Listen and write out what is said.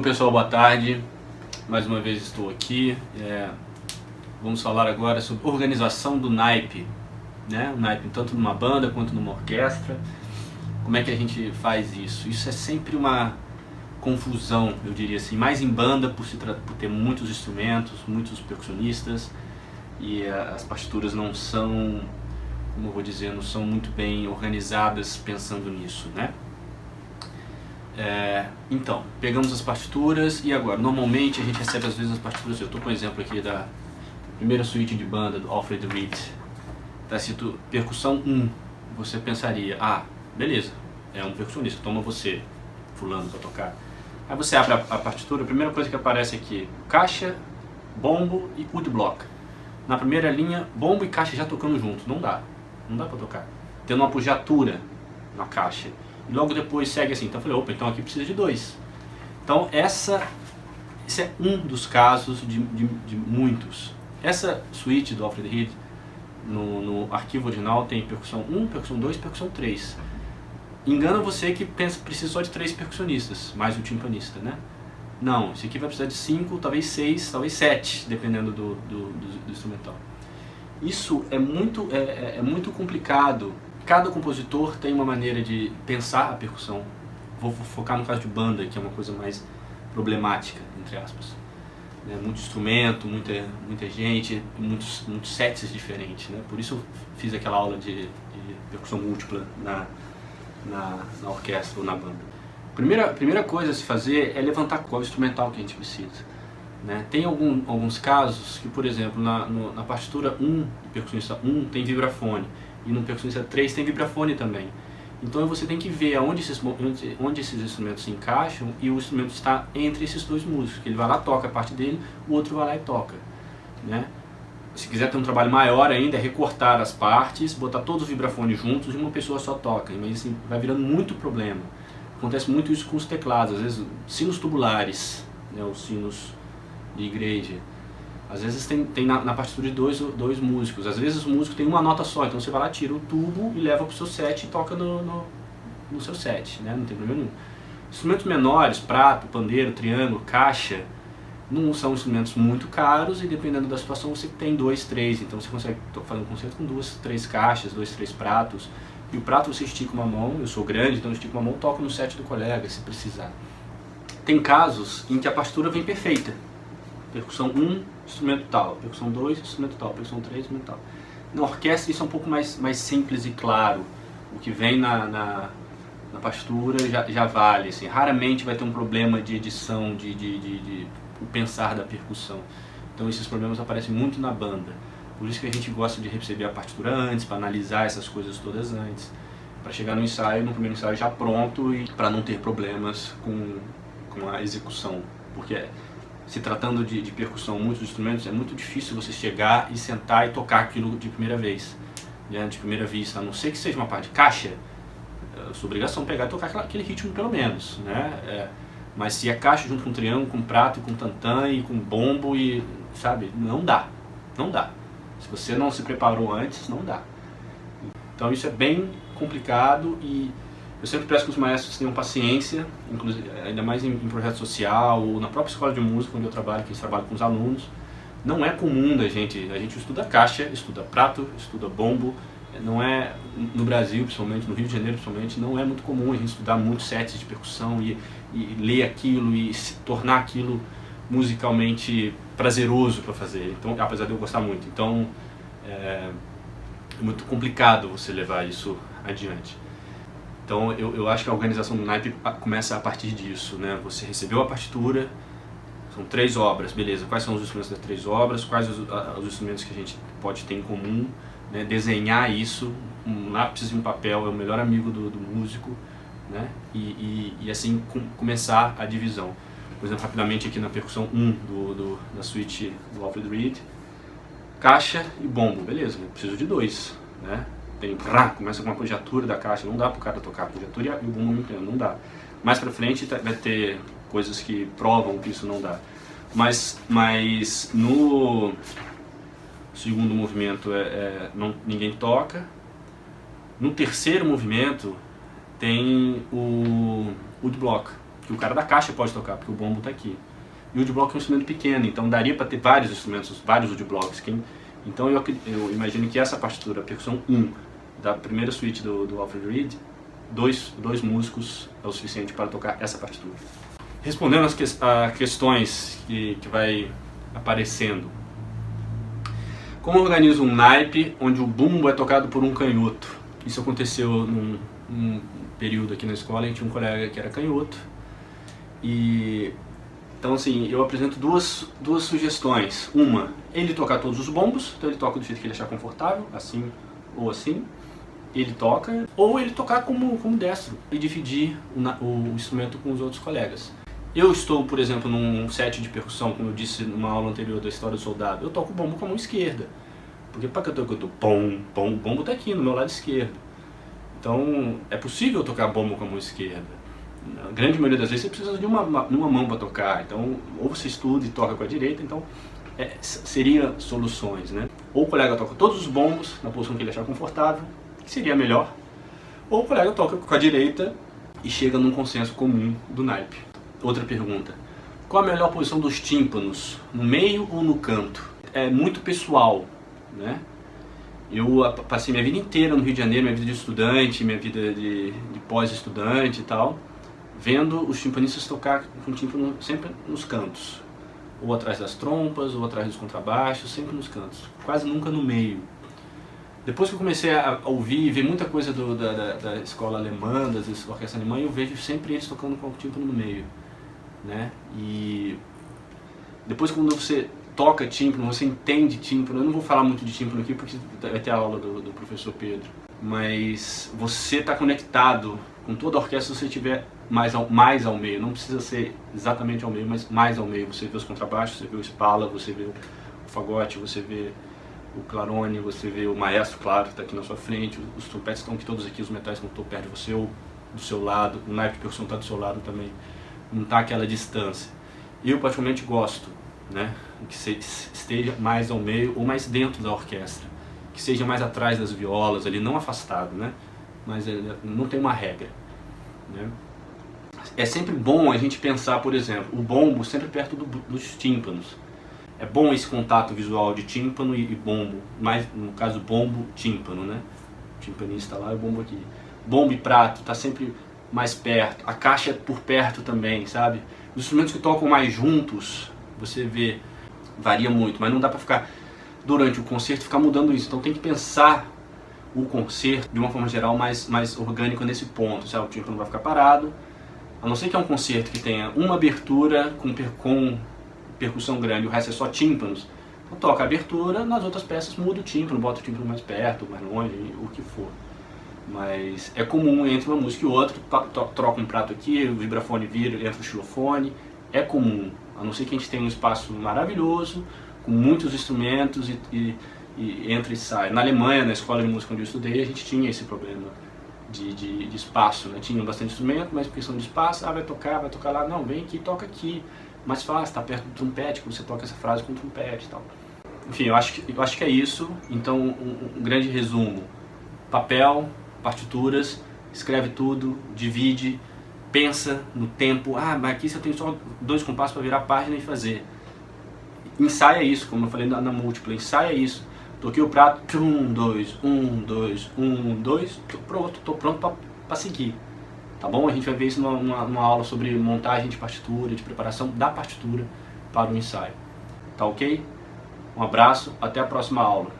pessoal, boa tarde. Mais uma vez estou aqui. Vamos falar agora sobre organização do naipe, né? O naipe tanto numa banda quanto numa orquestra. Como é que a gente faz isso? Isso é sempre uma confusão, eu diria assim, mais em banda por ter muitos instrumentos, muitos percussionistas, e as partituras não são, como eu vou dizer, não são muito bem organizadas pensando nisso, né? Então, pegamos as partituras e agora, normalmente a gente recebe às vezes as partituras. Eu estou com um exemplo aqui da primeira suíte de banda do Alfred Reed. Está escrito percussão 1. Você pensaria, beleza, é um percussionista, toma você, fulano, para tocar. Aí você abre a partitura, a primeira coisa que aparece aqui, caixa, bombo e woodblock. Na primeira linha, bombo e caixa já tocando junto, não dá para tocar. Tendo uma apogiatura na caixa. E logo depois segue assim, então eu falei, opa, então aqui precisa de dois. Então esse é um dos casos de muitos. Essa suíte do Alfred Reed, no arquivo original, tem percussão 1, percussão 2, percussão 3. Engana você que precisa só de 3 percussionistas, mais o timpanista, né? Não, esse aqui vai precisar de 5, talvez 6, talvez 7, dependendo do instrumental. Isso é muito complicado. Cada compositor tem uma maneira de pensar a percussão. Vou focar no caso de banda, que é uma coisa mais problemática, entre aspas. Muito instrumento, muita gente, muitos sets diferentes, né? Por isso eu fiz aquela aula de percussão múltipla na orquestra ou na banda. Primeira coisa a se fazer é levantar qual instrumental que a gente precisa, né? Tem alguns casos que, por exemplo, na partitura 1, do percussionista 1 tem vibrafone, e no percussionista 3 tem vibrafone também. Então você tem que ver onde esses instrumentos se encaixam, e o instrumento está entre esses dois músicos, que ele vai lá, toca a parte dele, o outro vai lá e toca, né? Se quiser ter um trabalho maior ainda, é recortar as partes, botar todos os vibrafones juntos e uma pessoa só toca, mas assim, vai virando muito problema. Acontece muito isso com os teclados, às vezes sinos tubulares, né, os sinos de igreja. Às vezes tem na partitura de dois músicos, às vezes o músico tem uma nota só, então você vai lá, tira o tubo e leva para o seu set e toca no seu set, né? Não tem problema nenhum. Instrumentos menores, prato, pandeiro, triângulo, caixa, não são instrumentos muito caros, e dependendo da situação você tem 2, 3, então você consegue fazer um concerto com 2, 3 caixas, 2, 3 pratos, e o prato você estica uma mão, eu sou grande, então eu estico uma mão e toco no set do colega, se precisar. Tem casos em que a partitura vem perfeita. Percussão 1, instrumento tal, percussão 2, instrumento tal, percussão 3, instrumento tal. Na orquestra isso é um pouco mais simples e claro. O que vem na partitura já vale. Assim. Raramente vai ter um problema de edição, de pensar da percussão. Então esses problemas aparecem muito na banda. Por isso que a gente gosta de receber a partitura antes, para analisar essas coisas todas antes. Para chegar no ensaio, no primeiro ensaio já pronto, e para não ter problemas com a execução. Porque se tratando de percussão, muitos instrumentos, é muito difícil você chegar e sentar e tocar aquilo de primeira vez, né, de primeira vista. A não ser que seja uma parte de caixa, é sua obrigação pegar e tocar aquele ritmo pelo menos, né? Mas se é caixa junto com triângulo, com prato, com tantã e com bombo, e sabe, não dá. Se você não se preparou antes, não dá. Então isso é bem complicado, e eu sempre peço que os maestros tenham paciência, inclusive, ainda mais em projeto social, ou na própria escola de música onde eu trabalho, que eles trabalham com os alunos. Não é comum a gente estuda caixa, estuda prato, estuda bombo. Não é, no Brasil principalmente, no Rio de Janeiro principalmente, não é muito comum a gente estudar muitos sets de percussão e ler aquilo e se tornar aquilo musicalmente prazeroso para fazer. Então, apesar de eu gostar muito. Então é muito complicado você levar isso adiante. Então eu acho que a organização do naipe começa a partir disso, né? Você recebeu a partitura, são 3 obras, beleza, quais são os instrumentos das 3 obras, quais os instrumentos que a gente pode ter em comum, né? Desenhar isso, um lápis e um papel é o melhor amigo do músico, né? E assim começar a divisão. Por exemplo, rapidamente aqui na percussão 1 da suíte do Alfred Reed, caixa e bombo, beleza, eu preciso de 2, né? Começa com uma apogiatura da caixa, não dá para o cara tocar a apogiatura e o bombo não dá. Mais para frente vai ter coisas que provam que isso não dá. Mas no segundo movimento ninguém toca. No terceiro movimento tem o woodblock, que o cara da caixa pode tocar, porque o bombo está aqui. E o woodblock é um instrumento pequeno, então daria para ter vários instrumentos, vários woodblocks. Então eu imagino que essa partitura, a percussão 1 da primeira suíte do Alfred Reed, dois músicos é o suficiente para tocar essa partitura. Respondendo a questões que vai aparecendo. Como eu organizo um naipe onde o bumbo é tocado por um canhoto? Isso aconteceu num período aqui na escola, a gente tinha um colega que era canhoto. Então assim, eu apresento duas sugestões. Uma, ele tocar todos os bombos, então ele toca do jeito que ele achar confortável, assim ou assim. Ele toca, ou ele tocar como destro e dividir o instrumento com os outros colegas. Eu estou, por exemplo, num set de percussão, como eu disse numa aula anterior da História do Soldado, eu toco o bombo com a mão esquerda. Porque para que eu toque, pom, pom, o bombo está aqui no meu lado esquerdo. Então, é possível tocar bombo com a mão esquerda. Na grande maioria das vezes você precisa de uma mão para tocar. Então, ou você estuda e toca com a direita, então seria soluções, né? Ou o colega toca todos os bombos na posição que ele achar confortável, que seria melhor. Ou o colega toca com a direita e chega num consenso comum do naipe. Outra pergunta. Qual a melhor posição dos tímpanos? No meio ou no canto? É muito pessoal, né? Eu passei minha vida inteira no Rio de Janeiro, minha vida de estudante, minha vida de pós-estudante e tal, vendo os timpanistas tocar com tímpano sempre nos cantos. Ou atrás das trompas, ou atrás dos contrabaixos, sempre nos cantos. Quase nunca no meio. Depois que eu comecei a ouvir e ver muita coisa da escola alemã, da orquestra alemã, eu vejo sempre eles tocando com o tímpano no meio, né? E depois, quando você toca tímpano, você entende tímpano, eu não vou falar muito de tímpano aqui porque vai ter a aula do professor Pedro, mas você está conectado com toda a orquestra se você estiver mais ao meio, não precisa ser exatamente ao meio, mas mais ao meio. Você vê os contrabaixos, você vê o Spala, você vê o fagote, você vê o clarone, você vê o maestro, claro, que está aqui na sua frente, os trompetes estão aqui todos aqui, os metais estão todos perto de você ou do seu lado, o naipe de percussão está do seu lado também, não está aquela distância. Eu particularmente gosto, né, que esteja mais ao meio ou mais dentro da orquestra, que seja mais atrás das violas, ali, não afastado, né, mas não tem uma regra, né. É sempre bom a gente pensar, por exemplo, o bombo sempre perto dos tímpanos. É bom esse contato visual de tímpano e bombo, mas no caso bombo, tímpano, né? O timpanista lá e o bombo aqui. Bombo e prato tá sempre mais perto, a caixa por perto também, sabe? Os instrumentos que tocam mais juntos, você vê, varia muito, mas não dá para ficar, durante o concerto, ficar mudando isso. Então tem que pensar o concerto de uma forma geral mais orgânico nesse ponto, sabe? O tímpano vai ficar parado, a não ser que é um concerto que tenha uma abertura com percussão grande, o resto é só tímpanos, então toca a abertura, nas outras peças muda o tímpano, bota o tímpano mais perto, mais longe, o que for. Mas é comum entre uma música e outra, troca um prato aqui, o vibrafone vira, entra o xilofone, é comum, a não ser que a gente tenha um espaço maravilhoso, com muitos instrumentos e entra e sai. Na Alemanha, na escola de música onde eu estudei, a gente tinha esse problema de espaço, né? Tinha bastante instrumento, mas por questão de espaço, vai tocar lá, não, vem aqui, toca aqui. Mais fácil, está perto do trompete, que você toca essa frase com o trompete e tal. Enfim, eu acho que é isso. Então, um grande resumo. Papel, partituras, escreve tudo, divide, pensa no tempo. Mas aqui você tem só 2 compassos para virar a página e fazer. Ensaia isso, como eu falei na múltipla, ensaia isso. Toquei o prato, 1, 2, 1, 2, 1, 2, tô pronto para seguir. Tá bom? A gente vai ver isso numa aula sobre montagem de partitura, de preparação da partitura para o ensaio. Tá ok? Um abraço, até a próxima aula.